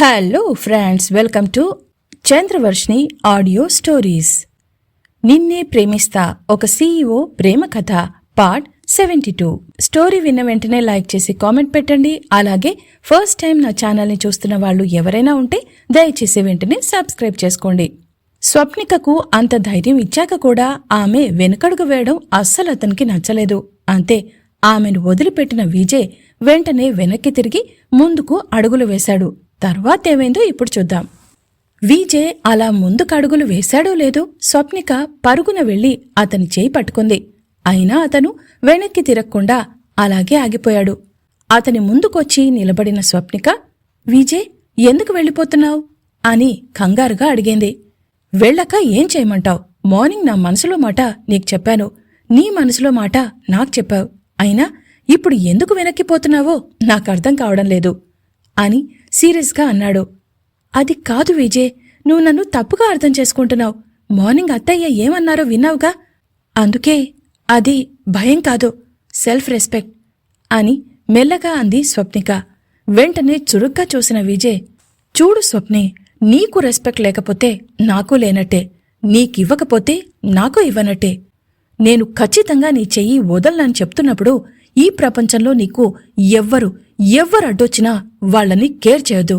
Hello friends, welcome to Chandravarshini audio stories. నిన్నే ప్రేమిస్తా ఒక CEO ప్రేమ కథ పార్ట్ 72. స్టోరీ విన్న వెంటనే లైక్ చేసి కామెంట్ పెట్టండి. అలాగే ఫస్ట్ టైం నా ఛానల్ని చూస్తున్న వాళ్ళు ఎవరైనా ఉంటే దయచేసి వెంటనే సబ్స్క్రైబ్ చేసుకోండి. స్వప్నికకు అంత ధైర్యం ఇచ్చాక కూడా ఆమె వెనుకడుగు వేయడం అస్సలు అతనికి నచ్చలేదు. అంతే, ఆమెను వదిలిపెట్టిన విజయ్ వెంటనే వెనక్కి తిరిగి ముందుకు అడుగులు వేశాడు. తర్వాతేమైందో ఇప్పుడు చూద్దాం. విజయ్ అలా ముందుకడుగులు వేశాడో లేదో స్వప్నిక పరుగున వెళ్లి అతని చేయి పట్టుకుంది. అయినా అతను వెనక్కి తిరగకుండా అలాగే ఆగిపోయాడు. అతని ముందుకొచ్చి నిలబడిన స్వప్నిక, విజయ్ ఎందుకు వెళ్ళిపోతున్నావు అని కంగారుగా అడిగింది. వెళ్ళక ఏం చేయమంటావు? మార్నింగ్ నా మనసులో మాట నీకు చెప్పాను, నీ మనసులో మాట నాకు చెప్పావు. అయినా ఇప్పుడు ఎందుకు వెనక్కిపోతున్నావో నాకర్థం కావడం లేదు అని సీరియస్గా అన్నాడు. అది కాదు విజయ్, నువ్వు నన్ను తప్పుగా అర్థం చేసుకుంటున్నావు. మార్నింగ్ అత్తయ్య ఏమన్నారో విన్నావుగా, అందుకే. అది భయం కాదు, సెల్ఫ్ రెస్పెక్ట్ అని మెల్లగా అంది స్వప్నిక. వెంటనే చురుగ్గా చూసిన విజయ్, చూడు స్వప్ని, నీకు రెస్పెక్ట్ లేకపోతే నాకు లేనట్టే, నీకివ్వకపోతే నాకు ఇవ్వనట్టే. నేను ఖచ్చితంగా నీ చెయ్యి వదలనని చెప్తున్నప్పుడు ఈ ప్రపంచంలో నీకు ఎవ్వరు అడ్డొచ్చినా వాళ్లని కేర్ చేయొద్దు.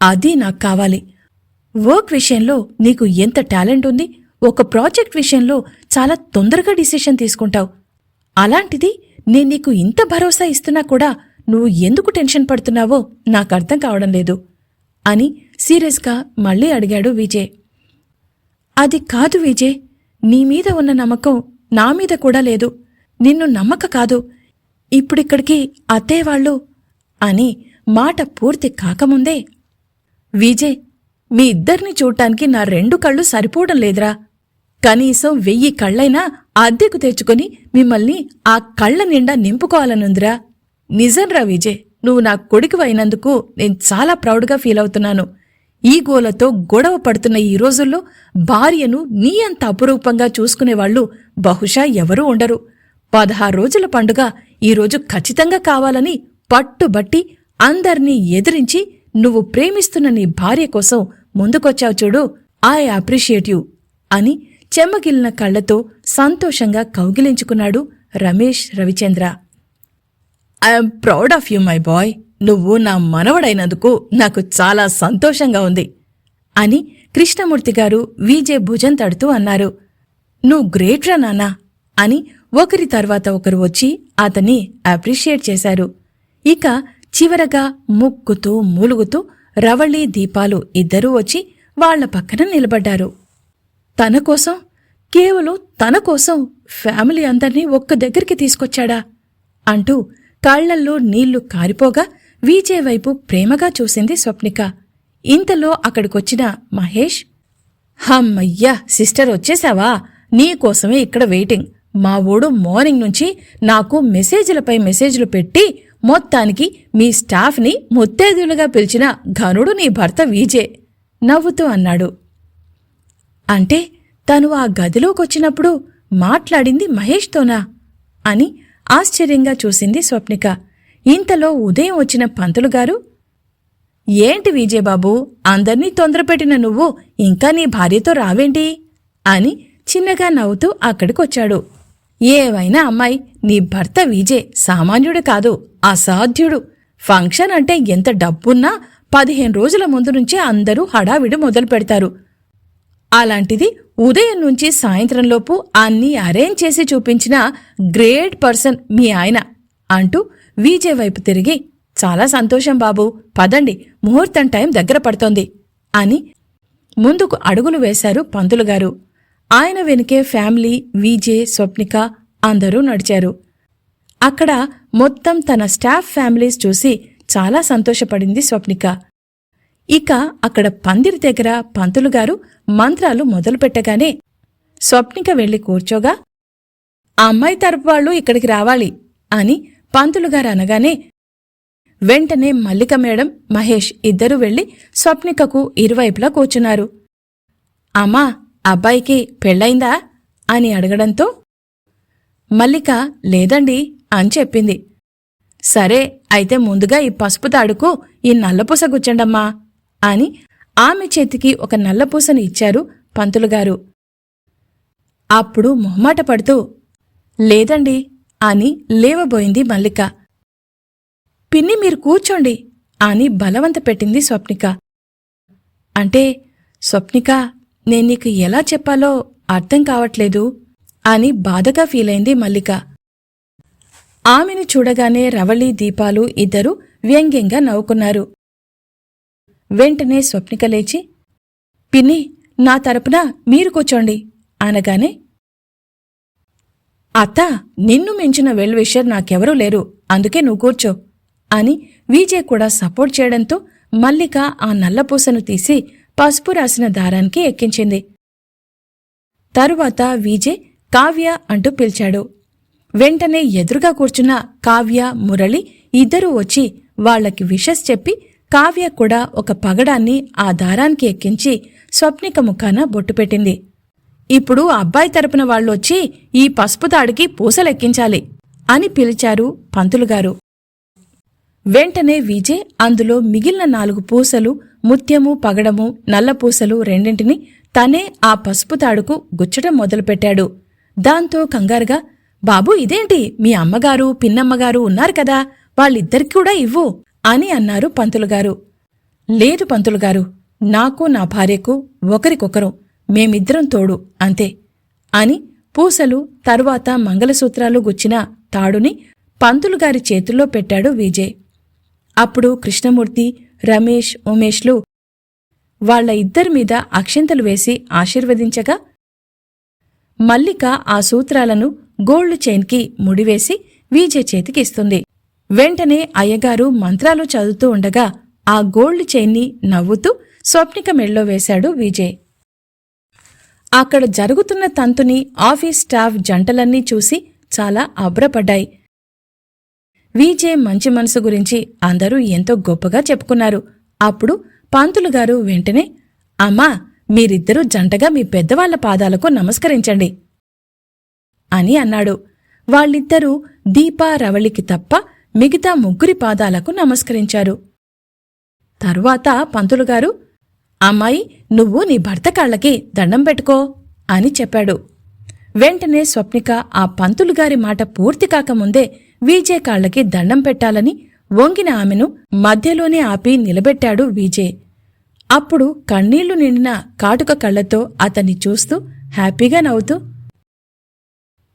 అది నాకు కావాలి. వర్క్ విషయంలో నీకు ఎంత టాలెంట్ ఉంది. ఒక ప్రాజెక్ట్ విషయంలో చాలా తొందరగా డిసిషన్ తీసుకుంటావు. అలాంటిది నేను నీకు ఇంత భరోసా ఇస్తున్నా కూడా నువ్వు ఎందుకు టెన్షన్ పడుతున్నావో నాకర్థం కావడం లేదు అని సీరియస్గా మళ్లీ అడిగాడు విజయ్. అది కాదు విజయ్, నీ మీద ఉన్న నమ్మకం నా మీద కూడా లేదు. నిన్ను నమ్మక కాదు, ఇప్పుడిక్కడికి అత్తయ్యవాళ్లు అని మాట పూర్తి కాకముందే, విజయ్, మీ ఇద్దరిని చూడటానికి నా 2 కళ్ళు సరిపోవడం లేదురా. కనీసం 1000 కళ్ళైనా అద్దెకు తెచ్చుకొని మిమ్మల్ని ఆ కళ్ళ నిండా నింపుకోవాలనుందిరా. నిజంరా విజయ్, నువ్వు నా కొడుకువైనందుకు నేను చాలా ప్రౌడ్గా ఫీల్ అవుతున్నాను. ఈ గోలతో గొడవ పడుతున్న ఈ రోజుల్లో భార్యను నీ అంత అపురూపంగా చూసుకునేవాళ్లు బహుశా ఎవరూ ఉండరు. 16 రోజుల పండుగ ఈరోజు ఖచ్చితంగా కావాలని పట్టుబట్టి అందర్నీ ఎదిరించి నువ్వు ప్రేమిస్తున్న నీ భార్య కోసం ముందుకొచ్చావు చూడు. ఐ అప్రిషియేట్ యూ అని చెమ్మగిలిన కళ్లతో సంతోషంగా కౌగిలించుకున్నాడు Ramesh Ravichandra. I'm proud of you my boy. నువ్వు నా మనవడైనందుకు నాకు చాలా సంతోషంగా ఉంది అని కృష్ణమూర్తిగారు విజయ్ భుజం తడుతూ అన్నారు. నువ్వు గ్రేట్రా నాన్నా అని ఒకరి తర్వాత ఒకరు వచ్చి అతన్ని అప్రిషియేట్ చేశారు. ఇక చివరగా ముక్కుతూ మూలుగుతూ రవళి దీపాలు ఇద్దరూ వచ్చి వాళ్ల పక్కన నిలబడ్డారు. తనకోసం, కేవలం తనకోసం ఫ్యామిలీ అందర్నీ ఒక్క దగ్గరికి తీసుకొచ్చాడా అంటూ కళ్లల్లో నీళ్లు కారిపోగా విజయ్ వైపు ప్రేమగా చూసింది స్వప్నిక. ఇంతలో అక్కడికొచ్చిన మహేష్, హమ్మయ్యా సిస్టర్, వచ్చేశావా? నీకోసమే ఇక్కడ వెయిటింగ్. మా ఊడు మార్నింగ్ నుంచి నాకు మెసేజ్లపై మెసేజ్లు పెట్టి మొత్తానికి మీ స్టాఫ్ని ముత్తైదులుగా పిలిచిన ఘనుడు నీ భర్త విజయ్ నవ్వుతూ అన్నాడు. అంటే తను ఆ గదిలోకొచ్చినప్పుడు మాట్లాడింది మహేష్తోనా అని ఆశ్చర్యంగా చూసింది స్వప్నిక. ఇంతలో ఉదయం వచ్చిన పంతులుగారు, ఏంటి విజయబాబు, అందర్నీ తొందరపెట్టిన నువ్వు ఇంకా నీ భార్యతో రావేంటి అని చిన్నగా నవ్వుతూ అక్కడికొచ్చాడు. ఏవైనా అమ్మాయి, నీ భర్త విజయ్ సామాన్యుడు కాదు, అసాధ్యుడు. ఫంక్షన్ అంటే ఎంత డబ్బున్నా 15 రోజుల ముందు నుంచే అందరూ హడావిడి మొదలు పెడతారు. అలాంటిది ఉదయం నుంచి సాయంత్రంలోపు అన్నీ అరేంజ్ చేసి చూపించిన గ్రేట్ పర్సన్ మీ ఆయన అంటూ విజయ్ వైపు తిరిగి, చాలా సంతోషం బాబూ, పదండి, ముహూర్తం టైం దగ్గర పడుతోంది అని ముందుకు అడుగులు వేశారు పంతులుగారు. ఆయన వెనుకే ఫ్యామిలీ, విజయ్, స్వప్నిక అందరూ నడిచారు. అక్కడ మొత్తం తన స్టాఫ్ ఫ్యామిలీస్ చూసి చాలా సంతోషపడింది స్వప్నిక. ఇక అక్కడ పందిరి దగ్గర పంతులుగారు మంత్రాలు మొదలుపెట్టగానే స్వప్నిక వెళ్లి కూర్చోగా, ఆ అమ్మాయి తరపు వాళ్ళు ఇక్కడికి రావాలి అని పంతులుగారు అనగానే వెంటనే మల్లిక మేడం, మహేష్ ఇద్దరూ వెళ్లి స్వప్నికకు ఇరువైపులా కూర్చున్నారు. అమ్మా, అబ్బాయికి పెళ్ళైందా అని అడగడంతో మల్లిక లేదండి అని చెప్పింది. సరే, అయితే ముందుగా ఈ పసుపు తాడుకు ఈ నల్లపూస గుచ్చండమ్మా అని ఆమె చేతికి ఒక నల్లపూసను ఇచ్చారు పంతులుగారు. అప్పుడు మొహమాట పడుతూ లేదండి అని లేవబోయింది మల్లిక. పిన్ని మీరు కూర్చోండి అని బలవంత పెట్టింది స్వప్నిక. అంటే స్వప్నిక, నేను నీకు ఎలా చెప్పాలో అర్థం కావట్లేదు అని బాధగా ఫీలైంది మల్లిక. ఆమెను చూడగానే రవళి, దీపాలు ఇద్దరూ వ్యంగ్యంగా నవ్వుకున్నారు. వెంటనే స్వప్నిక లేచి, పిన్ని, నా తరపున మీరు కూర్చోండి అనగానే, అత్తా, నిన్ను మించిన వెల్ విషర్ నాకెవరూ లేరు, అందుకే నువ్వు కూర్చో అని విజయ్ కూడా సపోర్ట్ చేయడంతో మల్లిక ఆ నల్లపూసను తీసి పసుపు రాసిన దారానికి ఎక్కించింది. తరువాత విజయ్ కావ్య అంటూ పిలిచాడు. వెంటనే ఎదురుగా కూర్చున్న కావ్య, మురళి ఇద్దరూ వచ్చి వాళ్లకి విషస్ చెప్పి కావ్య కూడా ఒక పగడాన్ని ఆ దారానికి ఎక్కించి స్వప్నిక ముఖాన బొట్టు పెట్టింది. ఇప్పుడు అబ్బాయి తరపున వాళ్ళొచ్చి ఈ పసుపు తాడికి పూసలెక్కించాలి అని పిలిచారు పంతులుగారు. వెంటనే విజయ్ అందులో మిగిలిన 4 పూసలు, ముత్యము, పగడము, నల్లపూసలు రెండింటినీ తనే ఆ పసుపు తాడుకు గుచ్చడం మొదలుపెట్టాడు. దాంతో కంగారుగా, బాబూ ఇదేంటి, మీ అమ్మగారు, పిన్నమ్మగారు ఉన్నారు కదా, వాళ్ళిద్దరికి కూడా ఇవ్వు అని అన్నారు పంతులుగారు. లేదు పంతులుగారు, నాకు నా భార్యకు ఒకరికొకరు, మేమిద్దరం తోడు అంతే అని పూసలు తరువాత మంగళసూత్రాలు గుచ్చిన తాడుని పంతులుగారి చేతుల్లో పెట్టాడు విజయ్. అప్పుడు కృష్ణమూర్తి, రమేష్, ఉమేష్లు వాళ్ల ఇద్దరి మీద అక్షింతలు వేసి ఆశీర్వదించగా మల్లిక ఆ సూత్రాలను గోల్డ్ చైన్కి ముడివేసి విజయ్ చేతికిస్తుంది. వెంటనే అయ్యగారు మంత్రాలు చదువుతూ ఉండగా ఆ గోల్డ్ చైన్ని నవ్వుతూ స్వప్నిక మెళ్ళో వేశాడు విజయ్. అక్కడ జరుగుతున్న తంతుని ఆఫీస్ స్టాఫ్ జంటలన్నీ చూసి చాలా అబ్రపడ్డాయి. విజయ్ మంచి మనసు గురించి అందరూ ఎంతో గొప్పగా చెప్పుకున్నారు. అప్పుడు పంతులుగారు వెంటనే, అమ్మా, మీరిద్దరూ జంటగా మీ పెద్దవాళ్ల పాదాలకు నమస్కరించండి అని అన్నాడు. వాళ్ళిద్దరూ దీపా, రవళికి తప్ప మిగతా 3 పాదాలకు నమస్కరించారు. తరువాత పంతులుగారు, అమ్మాయి, నువ్వు నీ భర్త కాళ్లకి దండం పెట్టుకో అని చెప్పాడు. వెంటనే స్వప్నిక ఆ పంతులుగారి మాట పూర్తి కాకముందే విజయ్ కాళ్లకి దండం పెట్టాలని వంగిన ఆమెను మధ్యలోనే ఆపి నిలబెట్టాడు విజయ్. అప్పుడు కన్నీళ్లు నిండిన కాటుక కళ్లతో అతన్ని చూస్తూ హ్యాపీగా నవ్వుతూ,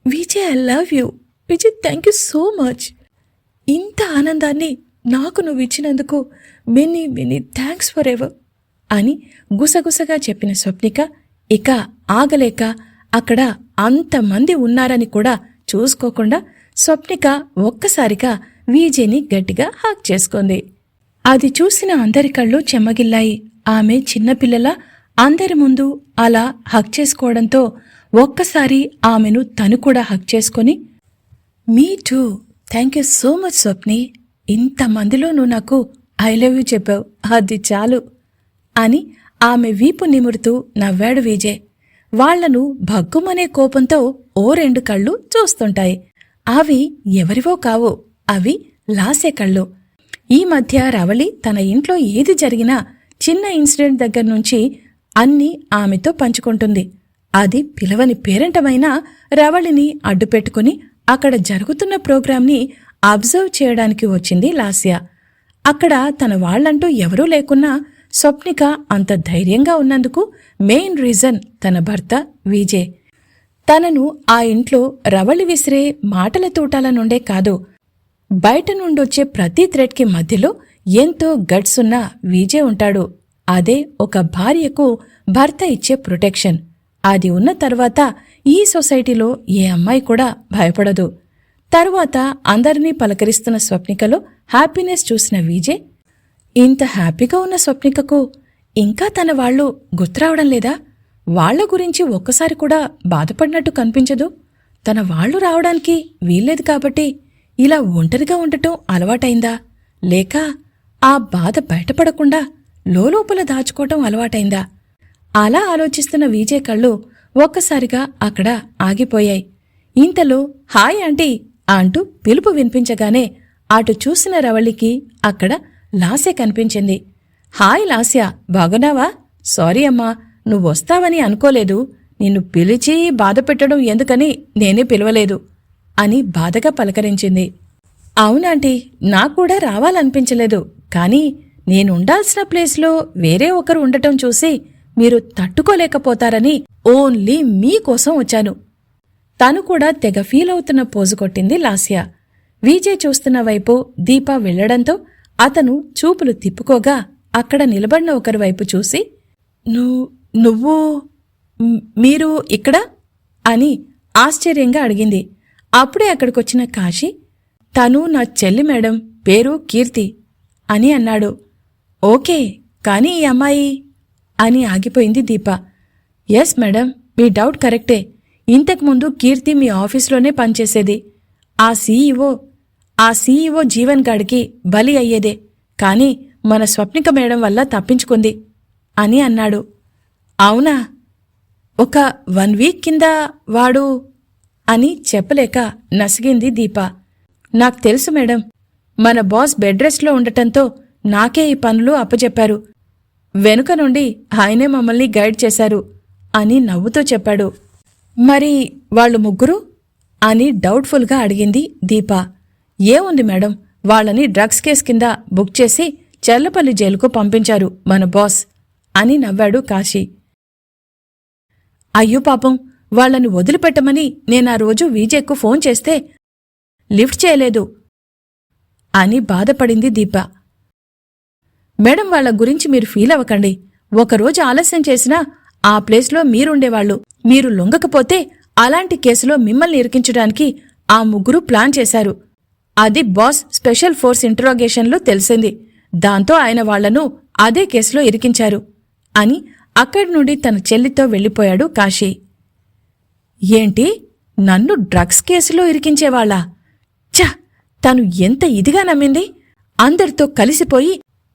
Vijay, I love you Vijay, thank you so much. ఇంత ఆనందాన్ని నాకు నువ్విచ్చినందుకు many many thanks forever అని గుసగుసగా చెప్పిన స్వప్నిక ఇక ఆగలేక అక్కడ అంతమంది ఉన్నారని కూడా చూసుకోకుండా స్వప్నిక ఒక్కసారిగా విజయ్ని గట్టిగా హాగ్ చేసుకుంది. అది చూసిన అందరి కళ్ళు చెమ్మగిల్లాయి. ఆమె చిన్నపిల్లల అందరి ముందు అలా హగ్ చేసుకోవడంతో ఒక్కసారి ఆమెను తను కూడా హగ్ చేసుకొని, me too, thank you so much Swapni, ఇంతమందిలో నువ్వు నాకు ఐ లవ్ యూ చెప్పావు, అది చాలు అని ఆమె వీపు నిమురుతూ నవ్వాడు విజయ్. వాళ్లను భగ్గుమనే కోపంతో ఓ 2 కళ్ళు చూస్తుంటాయి. అవి ఎవరివో కావు, అవి లాసే కళ్ళు. ఈ మధ్య రవళి తన ఇంట్లో ఏది జరిగినా చిన్న ఇన్సిడెంట్ దగ్గర్నుంచి అన్నీ ఆమెతో పంచుకుంటుంది. అది పిలవని పేరెంటమైనా రవళిని అడ్డుపెట్టుకుని అక్కడ జరుగుతున్న ప్రోగ్రాంని అబ్జర్వ్ చేయడానికి వచ్చింది లాస్య. అక్కడ తన వాళ్లంటూ ఎవరూ లేకున్నా స్వప్నిక అంత ధైర్యంగా ఉన్నందుకు మెయిన్ రీజన్ తన భర్త విజయ్. తనను ఆ ఇంట్లో రవళి విసిరే మాటల తూటాల నుండే కాదు, బయట నుండొచ్చే ప్రతి థ్రెడ్కి మధ్యలో ఎంతో గట్స్ ఉన్న విజయ్ ఉంటాడు. అదే ఒక భార్యకు భర్త ఇచ్చే ప్రొటెక్షన్. అది ఉన్న తర్వాత ఈ సొసైటీలో ఏ అమ్మాయి కూడా భయపడదు. తరువాత అందరినీ పలకరిస్తున్న స్వప్నికలో హ్యాపీనెస్ చూసిన విజయ్, ఇంత హ్యాపీగా ఉన్న స్వప్నికకు ఇంకా తన వాళ్లు గుర్తురావడం లేదా? వాళ్ల గురించి ఒక్కసారి కూడా బాధపడినట్టు కనిపించదు. తన వాళ్లు రావడానికి వీల్లేదు కాబట్టి ఇలా ఒంటరిగా ఉండటం అలవాటైందా, లేక ఆ బాధ బయటపడకుండా లోలోపల దాచుకోవటం అలవాటైందా? అలా ఆలోచిస్తున్న విజయ్ కళ్ళు ఒక్కసారిగా అక్కడ ఆగిపోయాయి. ఇంతలో హాయ్ ఆంటీ అంటూ పిలుపు వినిపించగానే అటు చూసిన రవళికి అక్కడ లాసే కనిపించింది. హాయ్ లాస్య, బాగున్నావా? సారీ అమ్మా, నువ్వొస్తావని అనుకోలేదు. నిన్ను పిలిచి బాధ పెట్టడం ఎందుకని నేనే పిలవలేదు అని బాధగా పలకరించింది. అవునాంటీ, నాక్కూడా రావాలనిపించలేదు. కానీ నేనుండాల్సిన ప్లేస్లో వేరే ఒకరు ఉండటం చూసి మీరు తట్టుకోలేకపోతారని ఓన్లీ మీకోసం వచ్చాను. తను కూడా తెగ ఫీలవుతున్న పోజు కొట్టింది లాస్య. విజయ్ చూస్తున్న వైపు దీప వెళ్లడంతో అతను చూపులు తిప్పుకోగా అక్కడ నిలబడిన ఒకరి వైపు చూసి, నువ్వు మీరు ఇక్కడ అని ఆశ్చర్యంగా అడిగింది. అప్పుడే అక్కడికొచ్చిన కాశీ, తను నా చెల్లి మేడం, పేరు కీర్తి అని అన్నాడు. ఓకే, కానీ ఈ అమ్మాయి అని ఆగిపోయింది దీప. ఎస్ మేడం, మీ డౌట్ కరెక్టే. ఇంతకుముందు కీర్తి మీ ఆఫీస్లోనే పనిచేసేది. ఆ సీఈఓ జీవన్ గాడికి బలి అయ్యేదే, కానీ మన స్వప్నిక మేడం వల్ల తప్పించుకుంది అని అన్నాడు. అవునా? ఒక 1 వీక్ కింద వాడు అని చెప్పలేక నసిగింది దీప. నాకు తెలుసు మేడం, మన బాస్ బెడ్ రెస్ట్లో ఉండటంతో నాకే ఈ పనులు అప్పచెప్పారు. వెనుక నుండి ఆయనే మమ్మల్ని గైడ్ చేశారు అని నవ్వుతూ చెప్పాడు. మరి వాళ్ళు ముగ్గురు అని డౌట్ఫుల్గా అడిగింది దీప. ఏముంది మేడం, వాళ్ళని డ్రగ్స్ కేస్ కింద బుక్ చేసి చెర్లపల్లి జైలుకు పంపించారు మన బాస్ అని నవ్వాడు కాశీ. అయ్యో పాపం, వాళ్లని వదిలిపెట్టమని నేనా రోజు విజయ్కు ఫోన్ చేస్తే లిఫ్ట్ చేయలేదు అని బాధపడింది దీప. మేడం, వాళ్ల గురించి మీరు ఫీల్ అవ్వకండి. ఒకరోజు ఆలస్యం చేసినా ఆ ప్లేస్లో మీరుండేవాళ్లు. మీరు లొంగకపోతే అలాంటి కేసులో మిమ్మల్ని ఇరికించడానికి ఆ ముగ్గురు ప్లాన్ చేశారు. అది బాస్ స్పెషల్ ఫోర్స్ ఇంటరోగేషన్లో తెలిసింది. దాంతో ఆయన వాళ్లను అదే కేసులో ఇరికించారు అని అక్కడి నుండి తన చెల్లితో వెళ్లిపోయాడు కాశీ. ఏంటి, నన్ను డ్రగ్స్ కేసులో ఇరికించేవాళ్లా? ఛ, తను ఎంత ఇదిగా నమ్మింది. అందరితో కలిసిపోయి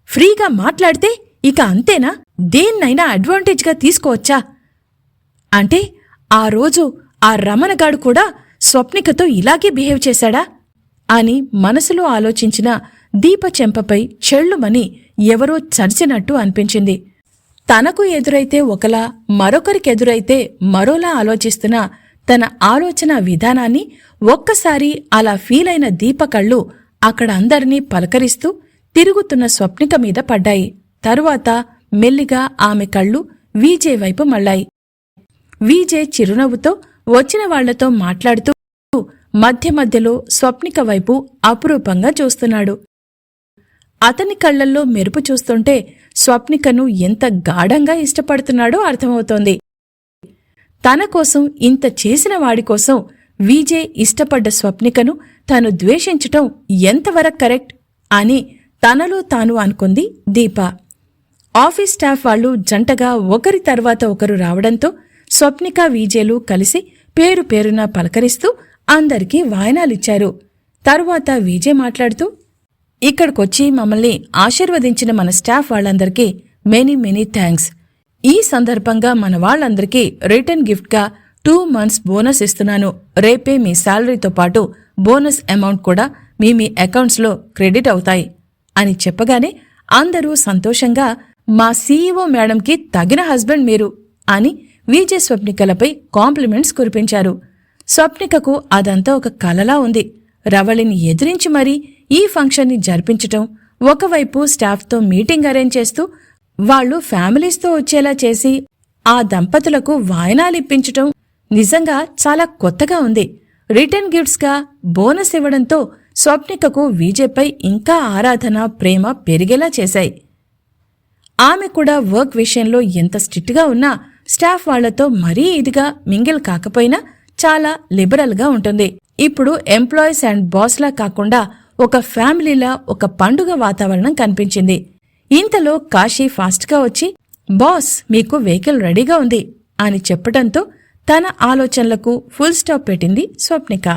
ఫ్రీగా మాట్లాడితే ఇక అంతేనా? దేన్నైనా అడ్వాంటేజ్గా తీసుకోవచ్చా? అంటే ఆ రోజు ఆ రమణగాడు కూడా స్వప్నికతో ఇలాగే బిహేవ్ చేశాడా అని మనసులో ఆలోచించిన దీప చెంపపై చెళ్లుమని ఎవరో చరిచినట్టు అనిపించింది. తనకు ఎదురైతే ఒకలా, మరొకరికెదురైతే మరోలా ఆలోచిస్తున్న తన ఆలోచన విధానాన్ని ఒక్కసారి అలా ఫీలైన దీప కళ్ళు అక్కడ అందరినీ పలకరిస్తూ తిరుగుతున్న స్వప్నిక మీద పడ్డాయి. తరువాత మెల్లిగా ఆమె కళ్ళు విజయ్ వైపు మళ్ళాయి. విజయ్ చిరునవ్వుతో వచ్చిన వాళ్లతో మాట్లాడుతూ మధ్య మధ్యలో స్వప్నిక వైపు అపురూపంగా చూస్తున్నాడు. అతని కళ్లల్లో మెరుపు చూస్తుంటే స్వప్నికను ఎంత గాఢంగా ఇష్టపడుతున్నాడో అర్థమవుతోంది. తన కోసం ఇంత చేసిన వాడికోసం విజయ్ ఇష్టపడ్డ స్వప్నికను తాను ద్వేషించటం ఎంతవరకు కరెక్ట్ అని తనలో తాను అనుకుంది దీప. ఆఫీస్ స్టాఫ్ వాళ్లు జంటగా ఒకరి తర్వాత ఒకరు రావడంతో స్వప్నిక విజయ్లు కలిసి పేరు పేరున పలకరిస్తూ అందరికీ వాయనాలిచ్చారు. తరువాత విజయ్ మాట్లాడుతూ, ఇక్కడికొచ్చి మమ్మల్ని ఆశీర్వదించిన మన స్టాఫ్ వాళ్లందరికీ మెనీ థ్యాంక్స్. ఈ సందర్భంగా మన వాళ్లందరికీ రిటర్న్ గిఫ్ట్గా 2 months బోనస్ ఇస్తున్నాను. రేపే మీ శాలరీతో పాటు బోనస్ అమౌంట్ కూడా మీ అకౌంట్స్లో క్రెడిట్ అవుతాయి అని చెప్పగానే అందరూ సంతోషంగా మా సీఈఓ మేడంకి తగిన హస్బెండ్ మీరు అని విజయ్ స్వప్నికలపై కాంప్లిమెంట్స్ కురిపించారు. స్వప్నికకు అదంతా ఒక కలలా ఉంది. రవళిని ఎదిరించి మరీ ఈ ఫంక్షన్ని జరిపించటం, ఒకవైపు స్టాఫ్తో మీటింగ్ అరేంజ్ చేస్తూ వాళ్లు ఫ్యామిలీస్తో వచ్చేలా చేసి ఆ దంపతులకు వాయనాలిప్పించటం నిజంగా చాలా కొత్తగా ఉంది. రిటర్న్ గిఫ్ట్స్గా బోనస్ ఇవ్వడంతో స్వప్నికకు విజయ్పై ఇంకా ఆరాధన, ప్రేమ పెరిగేలా చేశాయి. ఆమె కూడా వర్క్ విషయంలో ఎంత స్ట్రిక్ట్గా ఉన్నా స్టాఫ్ వాళ్లతో మరీ ఇదిగా మింగిల్ కాకపోయినా చాలా లిబరల్గా ఉంటుంది. ఇప్పుడు ఎంప్లాయీస్ అండ్ బాస్లా కాకుండా ఒక ఫ్యామిలీలా ఒక పండుగ వాతావరణం కనిపించింది. ఇంతలో కాశీ ఫాస్ట్గా వచ్చి, బాస్, మీకు వెహికల్ రెడీగా ఉంది అని చెప్పడంతో తన ఆలోచనలకు ఫుల్ స్టాప్ పెట్టింది స్వప్నిక.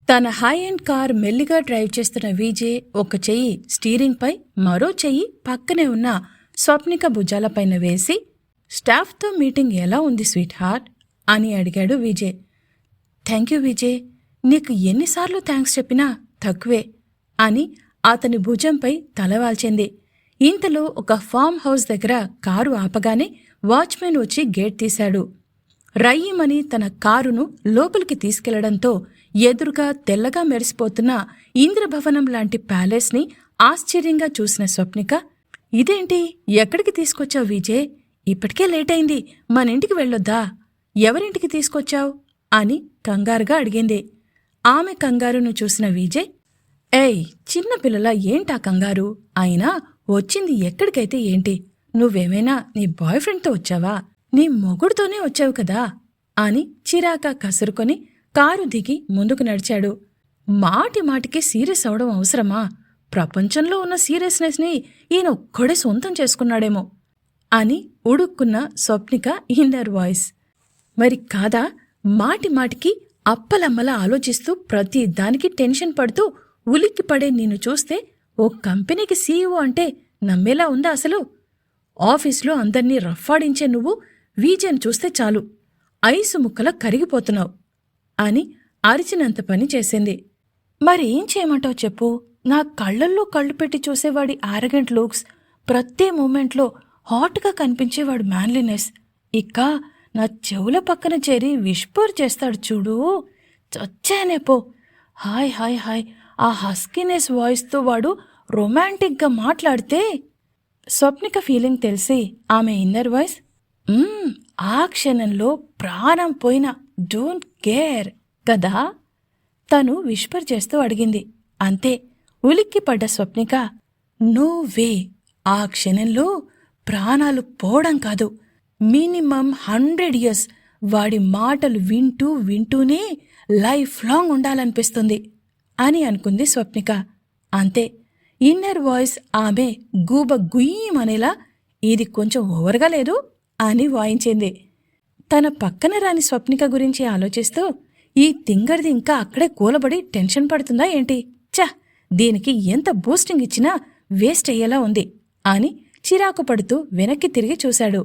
తన హై అండ్ కార్ మెల్లిగా డ్రైవ్ చేస్తున్న విజయ్ ఒక చెయ్యి స్టీరింగ్ పై, మరో చెయ్యి పక్కనే ఉన్న స్వప్నిక భుజాలపైన వేసి, స్టాఫ్తో మీటింగ్ ఎలా ఉంది స్వీట్ హార్ట్ అని అడిగాడు విజయ్. థ్యాంక్యూ విజయ్, నీకు ఎన్నిసార్లు థ్యాంక్స్ చెప్పినా తక్కువే అని అతని భుజంపై తలవాల్చింది. ఇంతలో ఒక ఫామ్ హౌస్ దగ్గర కారు ఆపగానే వాచ్మెన్ వచ్చి గేట్ తీశాడు. రయ్యమని తన కారును లోపలికి తీసుకెళ్లడంతో ఎదురుగా తెల్లగా మెరిసిపోతున్న ఇంద్రభవనం లాంటి ప్యాలెస్ని ఆశ్చర్యంగా చూసిన స్వప్నిక, ఇదేంటి, ఎక్కడికి తీసుకొచ్చావు విజయ్? ఇప్పటికే లేట్ అయింది, మన ఇంటికి వెళ్ళొద్దా? ఎవరింటికి తీసుకొచ్చావు అని కంగారుగా అడిగింది. ఆమె కంగారును చూసిన విజయ్, ఏయ్ చిన్నపిల్లల ఏంటా కంగారు? అయినా వచ్చింది ఎక్కడికైతే ఏంటి? నువ్వేమైనా నీ బాయ్ ఫ్రెండ్తో వచ్చావా? నీ మొగుడుతోనే వచ్చావు కదా అని చిరాకా కసురుకొని కారు దిగి ముందుకు నడిచాడు. మాటి మాటికి సీరియస్ అవడం అవసరమా? ప్రపంచంలో ఉన్న సీరియస్నెస్ని ఈయన ఒక్కడే సొంతం చేసుకున్నాడేమో అని ఉడుక్కున్న స్వప్నిక ఇన్నర్ వాయిస్. మరి కాదా? మాటి మాటికి అప్పలమ్మలా ఆలోచిస్తూ ప్రతి దానికి టెన్షన్ పడుతూ ఉలిక్కి పడే నిన్ను చూస్తే ఓ కంపెనీకి సీఈఓ అంటే నమ్మేలా ఉందా అసలు? ఆఫీసులో అందర్నీ రఫ్ఫాడించే నువ్వు వీజేను చూస్తే చాలు ఐసు ముక్కలా కరిగిపోతున్నావు అని అరిచినంత పని చేసింది. మరేం చేయమంటావు చెప్పు? నా కళ్ళల్లో కళ్ళు పెట్టి చూసేవాడి ఆరగెంట్ లుక్స్, ప్రతి మూమెంట్లో హాట్గా కనిపించేవాడు మ్యాన్లీనెస్, ఇక నా చెవుల పక్కన చేరి విష్పర్ చేస్తాడు చూడు, చచ్చానే పో. హాయ్ హాయ్ హాయ్, ఆ హస్కీనెస్ వాయిస్తో వాడు రొమాంటిక్గా మాట్లాడితే. స్వప్నిక ఫీలింగ్ తెలిసి ఆమె ఇన్నర్ వాయిస్, ఆ క్షణంలో ప్రాణం పోయినా డోంట్ కేర్ కదా తను విష్పర్ చేస్తూ అడిగింది. అంతే, ఉలిక్కి పడ్డ స్వప్నిక, నో వే, ఆ క్షణంలో ప్రాణాలు పోవడం కాదు, మినిమం 100 years వాడి మాటలు వింటూ వింటూనే లైఫ్ లాంగ్ ఉండాలనిపిస్తుంది అని అనుకుంది స్వప్నిక. అంతే, ఇన్నర్ వాయిస్ ఆమె గూబ గుయ్యమనేలా, ఇది కొంచెం ఓవర్గా లేదు అని వాయించింది. తన పక్కన రాని స్వప్నిక గురించి ఆలోచిస్తూ, ఈ తింగర్ది ఇంకా అక్కడే కూలబడి టెన్షన్ పడుతుందా ఏంటి? దీనికి ఎంత బూస్టింగ్ ఇచ్చినా వేస్ట్ అయ్యేలా ఉంది అని చిరాకు పడుతూ వెనక్కి తిరిగి చూశాడు.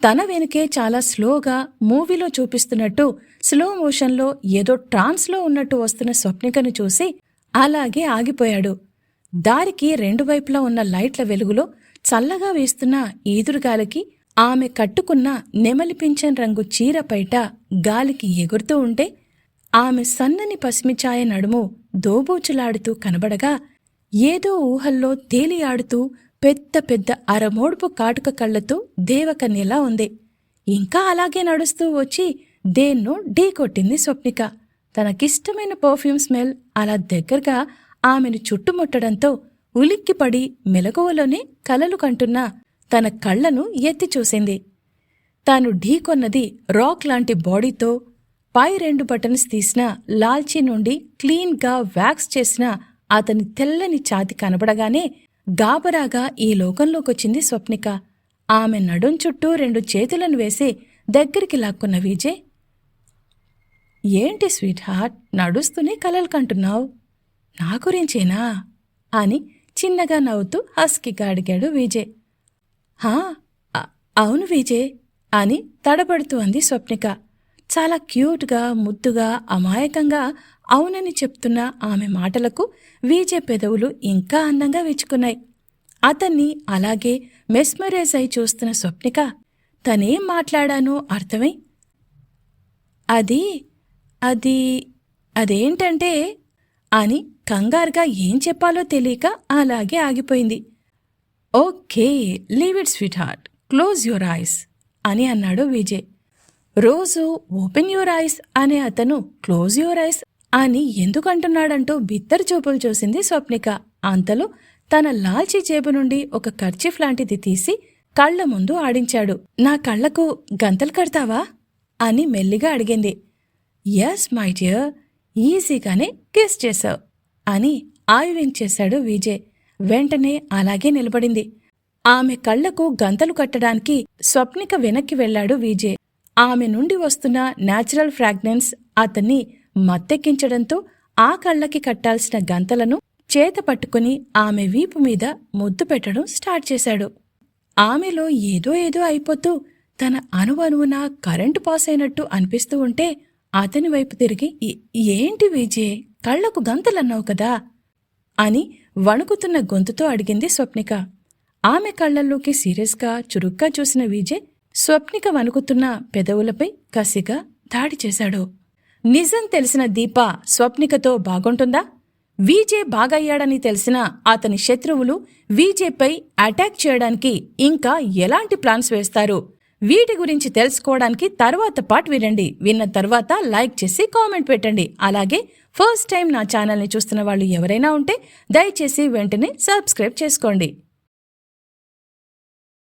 తన వెనుకే చాలా స్లోగా మూవీలో చూపిస్తున్నట్టు స్లో మోషన్లో ఏదో ట్రాన్స్లో ఉన్నట్టు వస్తున్న స్వప్నికను చూసి అలాగే ఆగిపోయాడు. దారికి రెండు వైపులా ఉన్న లైట్ల వెలుగులో చల్లగా వేస్తున్న ఈదురుగాలికి ఆమె కట్టుకున్న నెమలి పింఛన్ రంగు చీర పైట గాలికి ఎగురుతూ ఉంటే ఆమె సన్నని పసిమిఛాయ నడుము దోబూచులాడుతూ కనబడగా ఏదో ఊహల్లో తేలియాడుతూ పెద్ద పెద్ద అరమోడుపు కాటుక కళ్లతో దేవకన్యలా ఉంది. ఇంకా అలాగే నడుస్తూ వచ్చి దేన్నో ఢీకొట్టింది స్వప్నిక. తనకిష్టమైన పర్ఫ్యూమ్ స్మెల్ అలా దగ్గరగా ఆమెను చుట్టుముట్టడంతో ఉలిక్కిపడి మెలకువలోనే కలలు కంటున్న తన కళ్లను ఎత్తి చూసింది. తాను ఢీకొన్నది రాక్ లాంటి బాడీతో, పై 2 బటన్స్ తీసిన లాల్చీ నుండి క్లీన్గా వ్యాక్స్ చేసిన అతని తెల్లని ఛాతి కనబడగానే గాబరాగా ఈ లోకంలోకొచ్చింది స్వప్నిక. ఆమె నడుం చుట్టూ 2 చేతులను వేసి దగ్గరికి లాక్కున్న విజయ్, ఏంటి స్వీట్ హార్ట్, నడుస్తూనే కలలు కంటున్నావు? నా గురించేనా అని చిన్నగా నవ్వుతూ హస్కీగా అడిగాడు విజయ్. అవును విజయ్ అని తడబడుతూ అంది స్వప్నిక. చాలా క్యూట్గా, ముద్దుగా, అమాయకంగా అవునని చెప్తున్న ఆమె మాటలకు విజయ్ పెదవులు ఇంకా అందంగా విచ్చుకున్నాయి. అతన్ని అలాగే మెస్మరైజ్ అయి చూస్తున్న స్వప్నిక తనేం మాట్లాడానో అర్థమై, అదేంటంటే అని కంగారుగా ఏం చెప్పాలో తెలియక అలాగే ఆగిపోయింది. Okay, leave it sweet heart, close your eyes అని అన్నాడు విజయ్. రోజు ఓపెన్ యువర్ ఐస్ అనే అతను క్లోజ్ యువర్ ఐస్ అని ఎందుకంటున్నాడంటూ బిత్తరు చూపులు చూసింది స్వప్నిక. అంతలో తన లాల్చీ జేబు నుండి ఒక కర్చీఫ్ లాంటిది తీసి కళ్ల ముందు ఆడించాడు. నా కళ్లకు గంతలు కడతావా అని మెల్లిగా అడిగింది. ఎస్ మై డియర్, ఈజీగానే గెస్ చేశావు అని ఆయువింగ్ చేశాడు విజయ్. వెంటనే అలాగే నిలబడింది. ఆమె కళ్లకు గంతలు కట్టడానికి స్వప్నిక వెనక్కి వెళ్లాడు విజయ్. ఆమె నుండి వస్తున్న న్యాచురల్ ఫ్రాగ్రెన్స్ అతన్ని మత్తెక్కించడంతో ఆ కళ్లకి కట్టాల్సిన గంతలను చేత పట్టుకుని ఆమె వీపు మీద ముద్దు పెట్టడం స్టార్ట్ చేశాడు. ఆమెలో ఏదో ఏదో అయిపోతూ తన అణువణువున కరెంటు పాస్ అయినట్టు అనిపిస్తూ ఉంటే అతని వైపు తిరిగి, ఏంటి విజయ్, కళ్లకు గంతలన్నావు కదా అని వణుకుతున్న గొంతుతో అడిగింది స్వప్నిక. ఆమె కళ్లల్లోకి సీరియస్గా చురుగ్గా చూసిన విజయ్ స్వప్నిక వణుకుతున్న పెదవులపై కసిగా దాడి చేశాడు. నిజం తెలిసిన దీప స్వప్నికతో బాగుంటుందా? విజయ్ బాగయ్యాడని తెలిసిన అతని శత్రువులు విజయ్పై అటాక్ చేయడానికి ఇంకా ఎలాంటి ప్లాన్స్ వేస్తారు? వీటి గురించి తెలుసుకోవడానికి తర్వాత పార్ట్ వినండి. విన్న తర్వాత లైక్ చేసి కామెంట్ పెట్టండి. అలాగే ఫస్ట్ టైం నా ఛానల్ని చూస్తున్న వాళ్ళు ఎవరైనా ఉంటే దయచేసి వెంటనే సబ్స్క్రైబ్ చేసుకోండి.